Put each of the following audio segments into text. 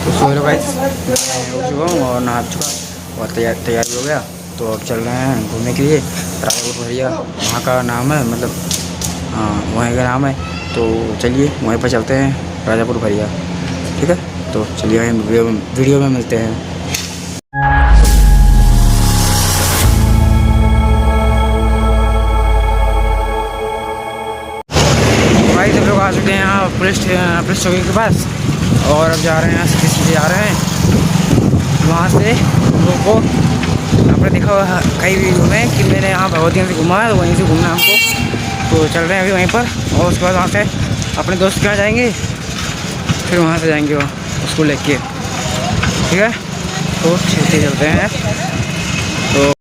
So hello guys, मैं उठ चुका हूँ और नहा चुका और तैयारी हो गया। तो अब चल रहे हैं घूमने के लिए राजापुर भरिया। वहाँ का नाम है, मतलब हाँ वहीं का नाम है। तो चलिए वहीं पर चलते हैं, राजापुर भरिया। ठीक है, तो चलिए वहीं वीडियो में मिलते हैं। भाई सब लोग आ चुके हैं यहाँ पुलिस चौकी के पास और अब जा रहे हैं, यहाँ सीधे जा रहे हैं। वहाँ से हम लोग को आपने देखा हुआ कई वीडियो में कि मैंने यहाँ भगवती से घूमा है, तो वहीं से घूमना है हमको। तो चल रहे हैं अभी वहीं पर और उसके बाद वहाँ से अपने दोस्त के यहाँ जाएंगे, फिर वहाँ से जाएंगे वो उसको लेके। ठीक है, तो चलते हैं। तो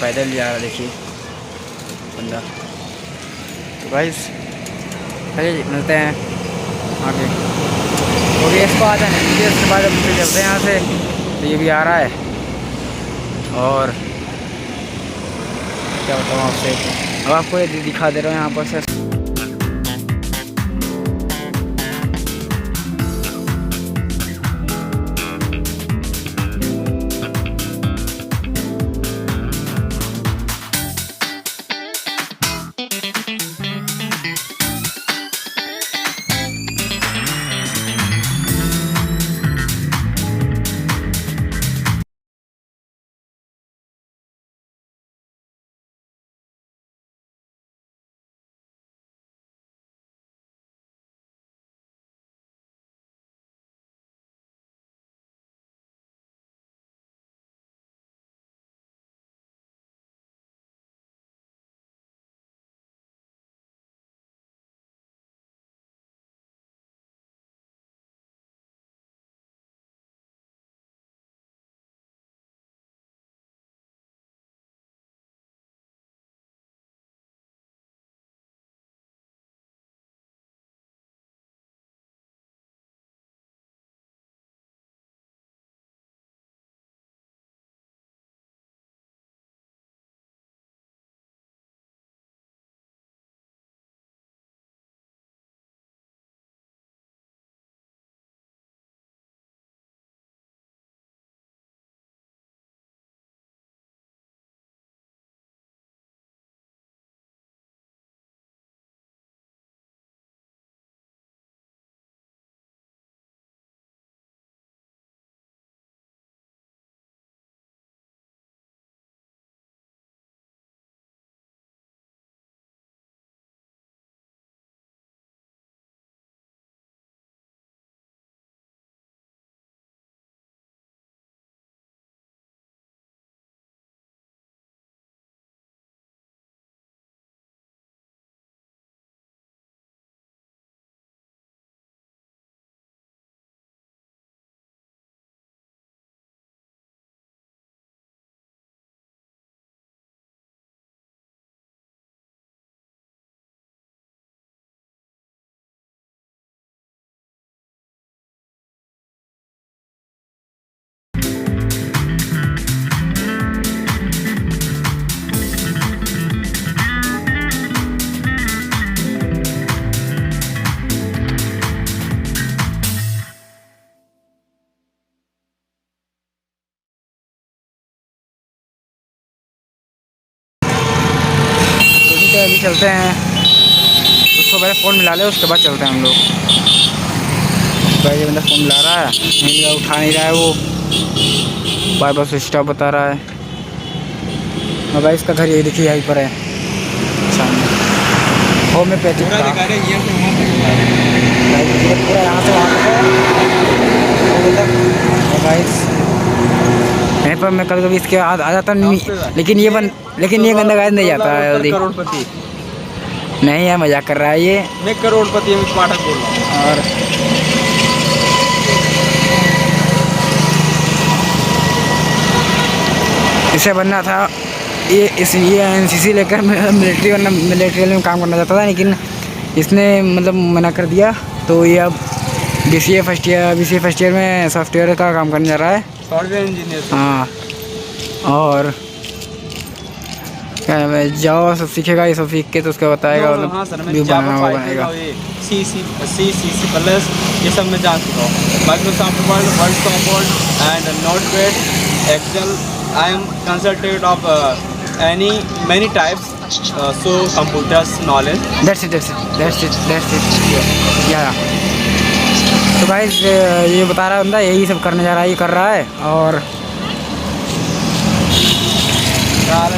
पैदल जा रहा, देखिए बंदा। तो गाइस चलिए मिलते हैं आगे। तो ये इसको आ जाने दीजिए, उसके बाद हम फिर चलते हैं यहाँ से। तो ये भी आ रहा है और क्या बताऊँ आपसे, अब आपको ये दिखा दे रहा हूँ यहाँ पर से। चलते हैं, उसको पहले फ़ोन मिला ले, उसके बाद चलते हैं हम लोग। भाई ये बंदा फ़ोन मिला रहा है, नहीं उठा नहीं रहा है वो, बार बार स्विच ऑफ बता रहा है। और भाई इसका घर यही देखिए यहीं पर है सामने, होम्योपैथिक का पूरा यहाँ से वहाँ तक। यहीं पर मैं कभी कभी इसके आ जाता नहीं, लेकिन ये गंदा गाय नहीं जाता है जल्दी। करोड़पति नहीं है, मजाक कर रहा है ये। मैं करोड़पति पाठक बोल रहा हूँ। और इसे बनना था ये एनसीसी लेकर मिलिट्री में काम करना चाहता था, लेकिन इसने मतलब मना कर दिया। तो ये अब बीसीए फर्स्ट ईयर में सॉफ्टवेयर का काम करने जा रहा है, सॉफ्टवेयर इंजीनियर। हाँ, और क्या है, जावा सब सीखेगा, ये सब सीख के तो उसका बताएगा, मतलब हाँ सर, मैं व्यू जावा बनाएगा। सी प्लस ये सब मैं जान चुका हूँ। Microsoft Word, Word and Notepad, Excel. I am consultant of many types, so computers knowledge. That's it. या तो गाइस ये बता रहा बंदा यही सब करने जा रहा है, ये कर रहा है। और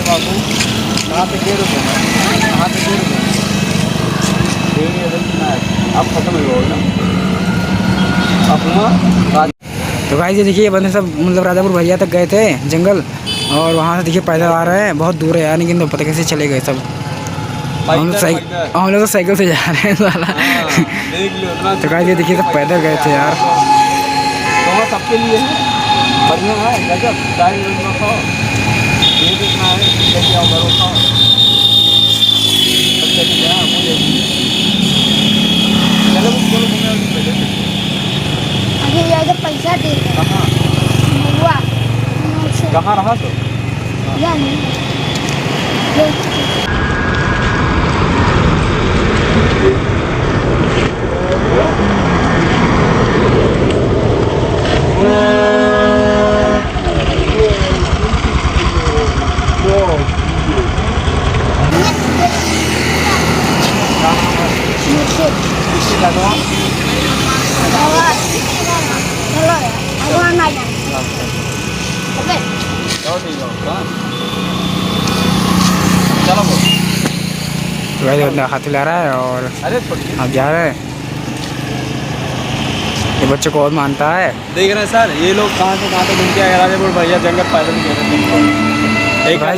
बाबू कहाँ पे गेर अब खत्म हो ना अपना। तो गाइस ये देखिए ये बंदे सब मतलब राजापुर भैया तक गए थे जंगल, और वहाँ से देखिए पैदल आ रहे हैं, बहुत दूर है यार, लेकिन तो पता कैसे चले गए सब। हम लोग तो साइकिल से जा रहे हैं साला। तो गाइस ये देखिए सब पैदल गए थे यार। सबके लिए है, बढ़िया है, गजब चाय खाओ, ये देखना है कैसे आओ घरों खाओ, चलो पैसा दे कहाँ रहा तो हाथी ला रहा है और अब जा रहे हैं। ये बच्चे को और मानता है। देख रहे हैं सर, ये लोग कहाँ से घूम के आए राजापुर भैया जंगल पैदल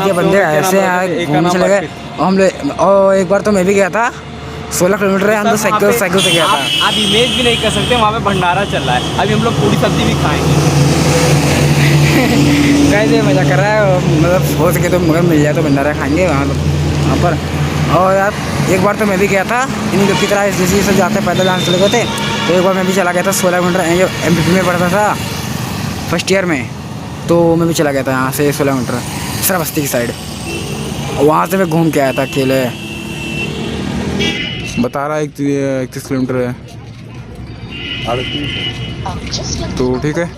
ये बंदे ऐसे घूमने चले गए। हम लोग और एक बार तो मैं भी गया था, 16 किलोमीटर हम लोग साइकिल से गया था। आप इमेज भी नहीं कर सकते, वहाँ पे भंडारा चल रहा है, अभी हम लोग पूरी सब्जी भी खाएंगे। कैसे मजा कर रहा है, मतलब हो सके तो मगर मिल जाए तो भंडारा खाएंगे वहाँ पर। और यार एक बार तो मैं भी गया था इन्हीं लोग की तरह, जैसे सब जाते पैदल जाने चले गए थे। तो एक बार मैं भी चला गया था, 16 किलोमीटर एमपी में पढ़ता था फर्स्ट ईयर में, तो मैं भी चला गया था यहाँ से 16 किलोमीटर श्रावस्ती की साइड। वहाँ से मैं घूम के आया था अकेले। बता रहा है 31 किलोमीटर है, तो ठीक है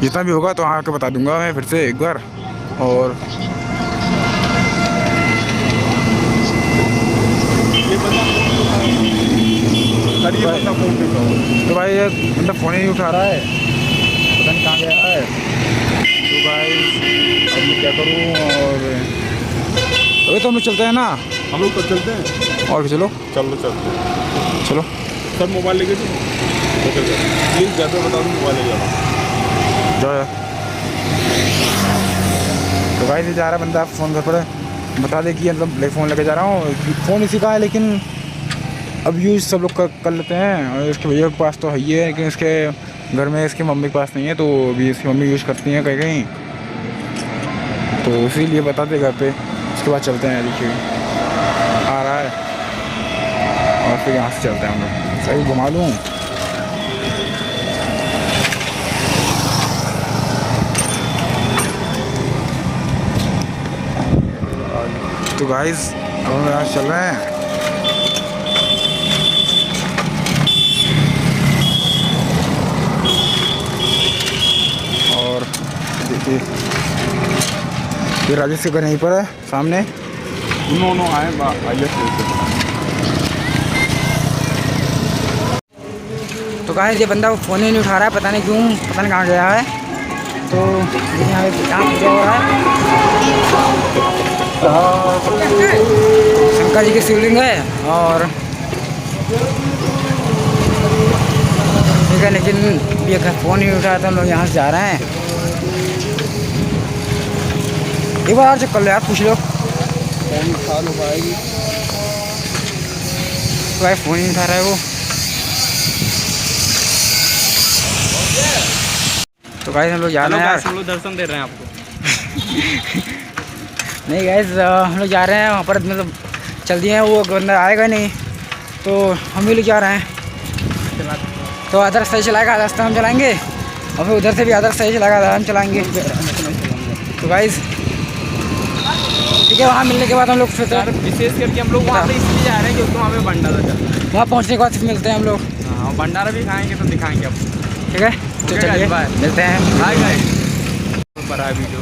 जितना भी होगा तो आके बता दूंगा मैं फिर से एक बार। और तो भाई ये मतलब फ़ोन ही नहीं उठा रहा है, पता नहीं कहाँ गया है। तो भाई अब मैं क्या करूँ। और अभी तो हम लोग चलते हैं ना, हम लोग तो चलते हैं। और चलो चलते हैं। चलो सर मोबाइल लेके प्लीज़ ज़्यादा बता दूँ, मोबाइल ले जाना जाओ यार। तो भाई से जा रहा है बंदा फ़ोन कर पड़े, बता दे कि मतलब फ़ोन लेके जा रहा हूँ। फ़ोन इसी का है, लेकिन अब यूज़ सब लोग कर लेते हैं। और इसके भैया के पास तो है ही है, लेकिन इसके घर में इसकी मम्मी के पास नहीं है, तो अभी इसकी मम्मी यूज़ करती हैं कहीं कहीं, तो इसीलिए बता दे घर पे। उसके बाद चलते हैं, देखिए आ रहा है, और फिर यहाँ से चलते हैं हम लोग। सही घुमा लूँ। तो गाइस अब हम यहाँ चल रहे हैं। और देखिए ये राजेश के घर यहीं पर है सामने। No no I am IS तो गाइस ये बंदा फ़ोन ही नहीं उठा रहा है, पता नहीं क्यों, पता नहीं कहाँ गया है। तो ये यहाँ पे क्या पूजा हो रहा है, शंकर जी की शिवलिंग है और ठीक है, लेकिन ये फ़ोन ही उठाया तो हम लोग यहाँ से जा रहे हैं। एक बार और चेक कर लो यार, पूछ लो। फोन उठा लो पाएगी। तो भाई फ़ोन ही नहीं उठा रहा है वो। तो गाइस हम लोग जा रहे हैं यार। हम लोग दर्शन दे रहे हैं आपको। नहीं गाइस हम लोग जा रहे हैं वहाँ पर, मतलब चल दिए हैं, वो बंदा आएगा नहीं तो हम ही लोग जा रहे हैं। तो अदर सही चलाएगा, रास्ता हम चलाएंगे और फिर उधर से भी अदर सही चलाएगा, हम चलाएंगे। तो गाइस ठीक है, वहाँ मिलने के बाद हम लोग फिर विशेष करके हम लोग वहाँ पे इसलिए जा रहे हैं क्योंकि वहाँ पे भंडारा चल रहा है। वहाँ पहुँचने के बाद फिर मिलते हैं हम लोग। हाँ, भंडारा भी खाएंगे तो दिखाएंगे आपको। ठीक है, तो चलिए मिलते हैं। हाय गाइस, ऊपर आ वीडियो।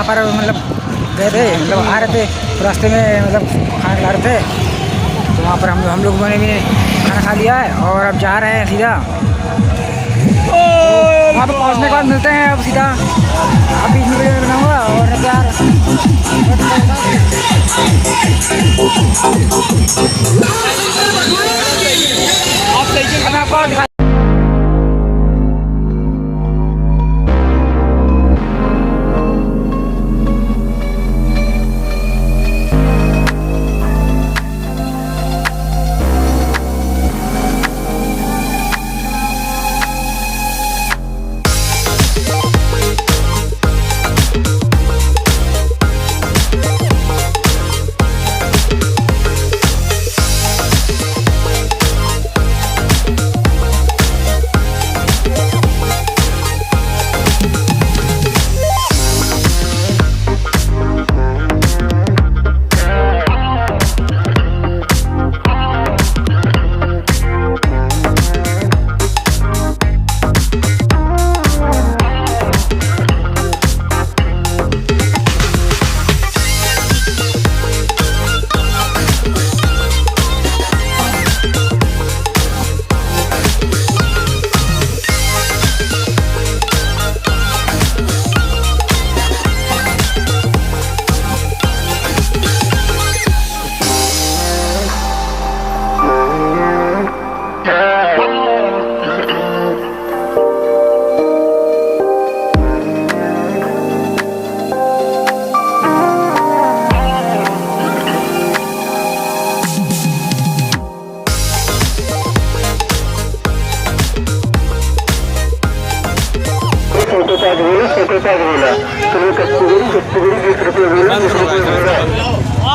पर मतलब गए थे, मतलब आ रहे थे तो रास्ते में मतलब खाना खा रहे थे, तो वहाँ पर हम लोगों ने भी खाना खा लिया है और अब जा रहे हैं सीधा वहाँ पर पहुँचने के बाद मिलते हैं। अब सीधा आप बीच में वीडियो बनाऊँगा और यार मैं आपको दिखा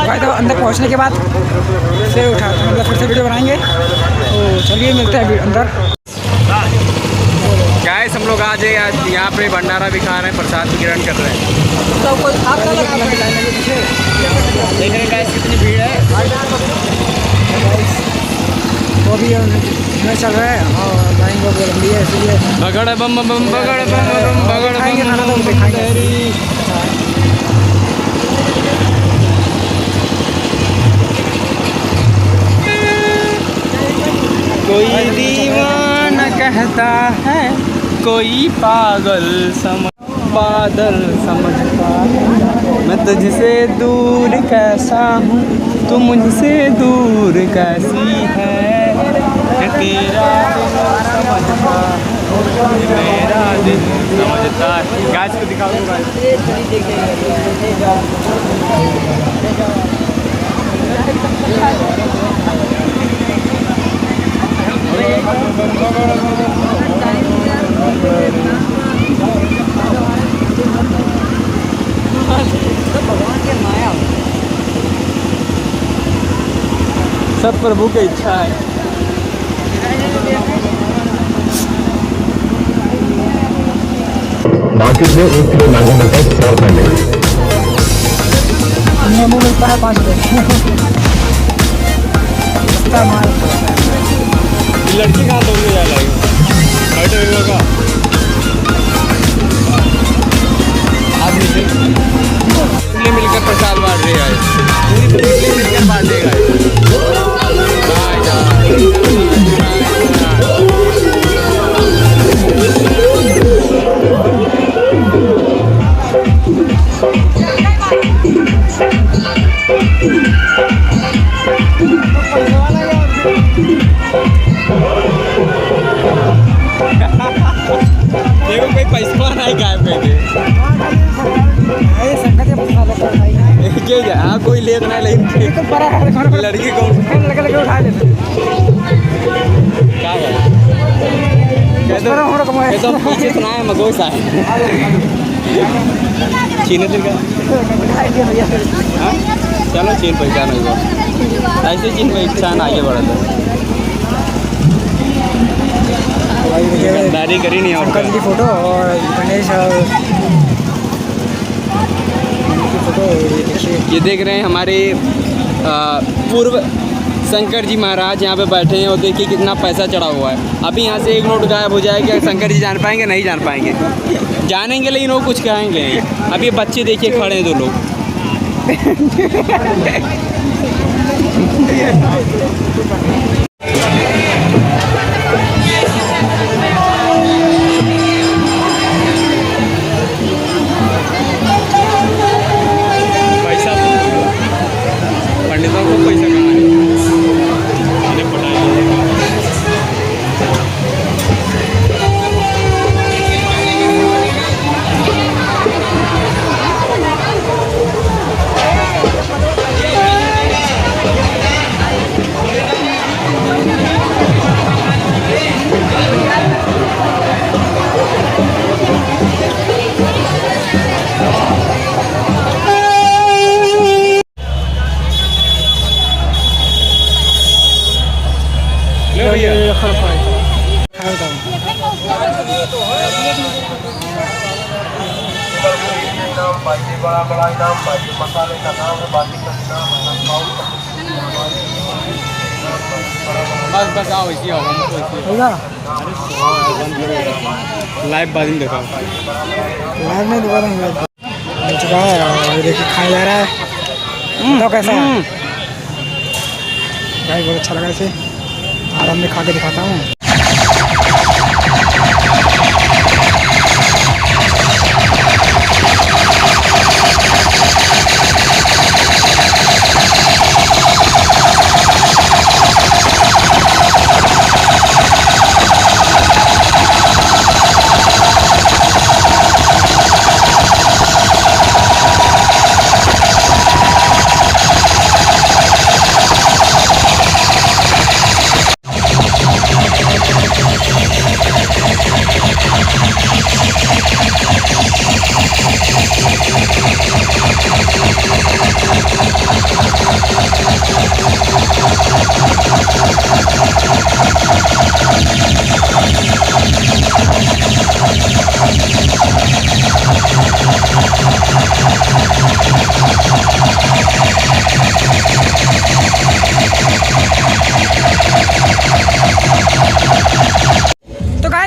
भाई तो अंदर पहुंचने के बाद फिर मतलब फिर से वीडियो बनाएंगे, तो चलिए मिलते हैं अंदर। गाइस हम लोग आज यहाँ पे भंडारा भी खा रहे हैं, प्रसाद भी ग्रहण कर रहे हैं। देख रहे हैं गाइस कितनी भीड़ है, वो भी नहीं चल रहा है और लाइन बहुत लंबी है, इसलिए बगड़ बम बम बगड़ बम बम बगड़ खाएंगे खाना तो कोई दीवाना कहता है, कोई पागल समझता है, मैं तुझसे दूर कैसा हूँ, तू मुझसे दूर कैसी है, तेरा दिल समझता मेरा दिल समझता है। गाइस को दिखाओ सब प्रभु की इच्छा है। मार्केट में 1 किलो मैंगो मिलता है 100 रुपए में। नींबू मिलता है 5 रुपये। लड़की कहाँ दौड़ के जा रही है का आदमी से मिलकर प्रसाद बांट रहे हैं, मिलकर बांटेगा। देखो कोई पैसा नहीं गायब कर दे हाँ कोई ले नहीं, लेकिन लड़की कौन उठा लेते क्या एकदम पीछे सुना है मगोई सा है चीन दिल का। हाँ चलो चीन पहचान होगा, ऐसे चीन पहचान आगे बढ़ा था। दाढ़ी करी नहीं और की फोटो और गणेश की फोटो ये देख रहे हैं हमारे पूर्व शंकर जी महाराज यहाँ पे बैठे हैं और देखिए कितना पैसा चढ़ा हुआ है। अभी यहाँ से एक नोट गायब हो जाएगा, शंकर जी जान पाएंगे नहीं जान पाएंगे। जानेंगे लेकिन वो कुछ कहेंगे नहीं। अब ये बच्चे देखिए खड़े हैं 2 लोग। पैसा पंडितों को पैसा कमाने बस आओ इसी आओ लाइव बाद में दिखाओ। लाइव में दिखा देंगे। हो चुका है और ये देखिए खाया जा रहा है। तो कैसा है भाई? बहुत अच्छा लगा इसे। आराम में खा के दिखाता हूँ।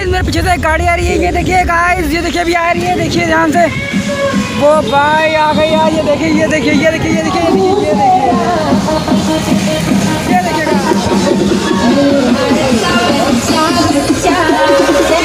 मेरे पीछे से एक गाड़ी आ रही है। ये देखिए गाइस, ये देखिए अभी आ रही है। देखिए ध्यान से, वो भाई आ गई यार। ये देखिए ये देखिए ये देखिए ये देखिए ये देखिए ये देखिए ये देखिए